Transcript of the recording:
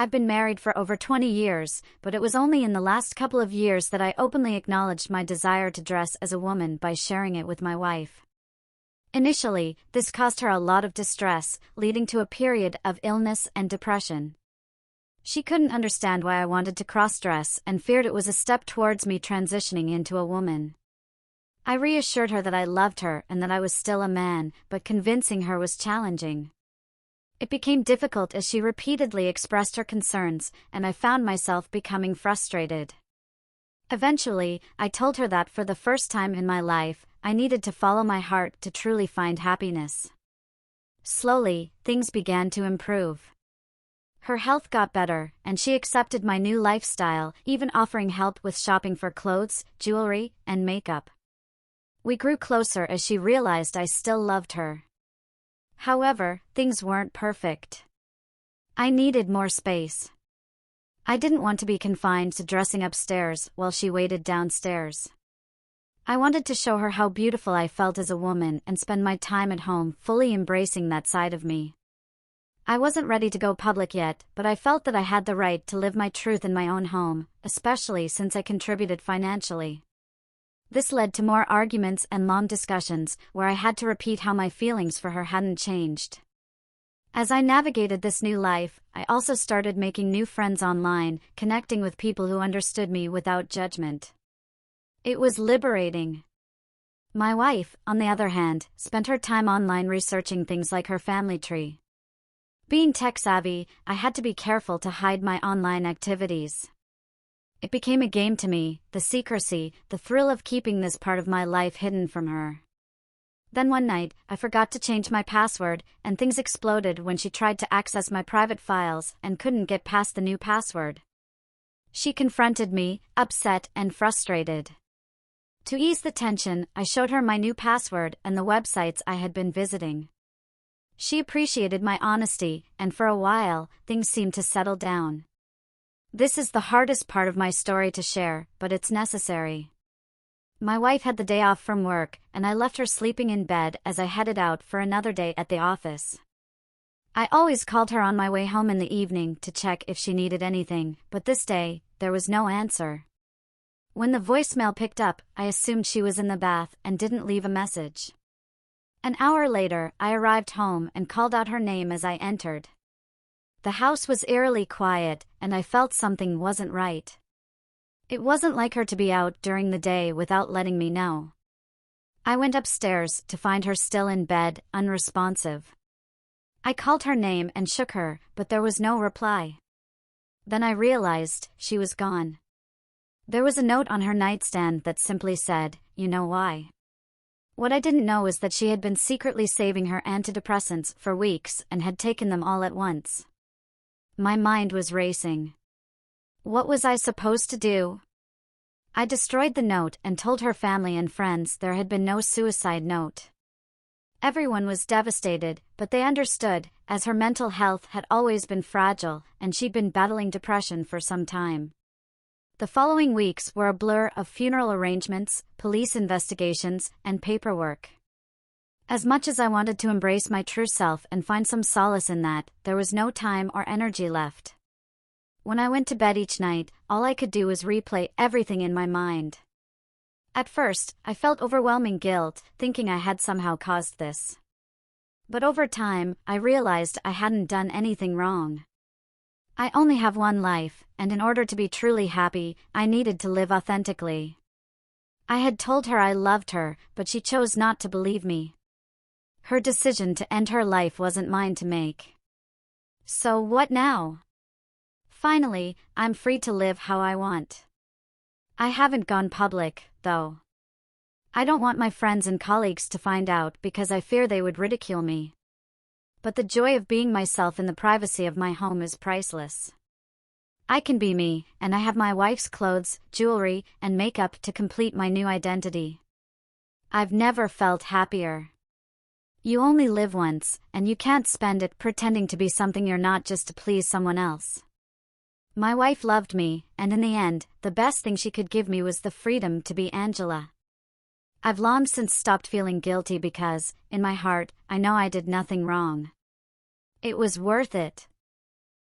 I've been married for over 20 years, but it was only in the last couple of years that I openly acknowledged my desire to dress as a woman by sharing it with my wife. Initially, this caused her a lot of distress, leading to a period of illness and depression. She couldn't understand why I wanted to cross-dress and feared it was a step towards me transitioning into a woman. I reassured her that I loved her and that I was still a man, but convincing her was challenging. It became difficult as she repeatedly expressed her concerns, and I found myself becoming frustrated. Eventually, I told her that for the first time in my life, I needed to follow my heart to truly find happiness. Slowly, things began to improve. Her health got better, and she accepted my new lifestyle, even offering help with shopping for clothes, jewelry, and makeup. We grew closer as she realized I still loved her. However, things weren't perfect. I needed more space. I didn't want to be confined to dressing upstairs while she waited downstairs. I wanted to show her how beautiful I felt as a woman and spend my time at home fully embracing that side of me. I wasn't ready to go public yet, but I felt that I had the right to live my truth in my own home, especially since I contributed financially. This led to more arguments and long discussions, where I had to repeat how my feelings for her hadn't changed. As I navigated this new life, I also started making new friends online, connecting with people who understood me without judgment. It was liberating. My wife, on the other hand, spent her time online researching things like her family tree. Being tech-savvy, I had to be careful to hide my online activities. It became a game to me, the secrecy, the thrill of keeping this part of my life hidden from her. Then one night, I forgot to change my password, and things exploded when she tried to access my private files and couldn't get past the new password. She confronted me, upset and frustrated. To ease the tension, I showed her my new password and the websites I had been visiting. She appreciated my honesty, and for a while, things seemed to settle down. This is the hardest part of my story to share, but it's necessary. My wife had the day off from work, and I left her sleeping in bed as I headed out for another day at the office. I always called her on my way home in the evening to check if she needed anything, but this day, there was no answer. When the voicemail picked up, I assumed she was in the bath and didn't leave a message. An hour later, I arrived home and called out her name as I entered. The house was eerily quiet, and I felt something wasn't right. It wasn't like her to be out during the day without letting me know. I went upstairs to find her still in bed, unresponsive. I called her name and shook her, but there was no reply. Then I realized she was gone. There was a note on her nightstand that simply said, "You know why." What I didn't know is that she had been secretly saving her antidepressants for weeks and had taken them all at once. My mind was racing. What was I supposed to do? I destroyed the note and told her family and friends there had been no suicide note. Everyone was devastated, but they understood, as her mental health had always been fragile, and she'd been battling depression for some time. The following weeks were a blur of funeral arrangements, police investigations, and paperwork. As much as I wanted to embrace my true self and find some solace in that, there was no time or energy left. When I went to bed each night, all I could do was replay everything in my mind. At first, I felt overwhelming guilt, thinking I had somehow caused this. But over time, I realized I hadn't done anything wrong. I only have one life, and in order to be truly happy, I needed to live authentically. I had told her I loved her, but she chose not to believe me. Her decision to end her life wasn't mine to make. So what now? Finally, I'm free to live how I want. I haven't gone public, though. I don't want my friends and colleagues to find out because I fear they would ridicule me. But the joy of being myself in the privacy of my home is priceless. I can be me, and I have my wife's clothes, jewelry, and makeup to complete my new identity. I've never felt happier. You only live once, and you can't spend it pretending to be something you're not just to please someone else. My wife loved me, and in the end, the best thing she could give me was the freedom to be Angela. I've long since stopped feeling guilty because, in my heart, I know I did nothing wrong. It was worth it.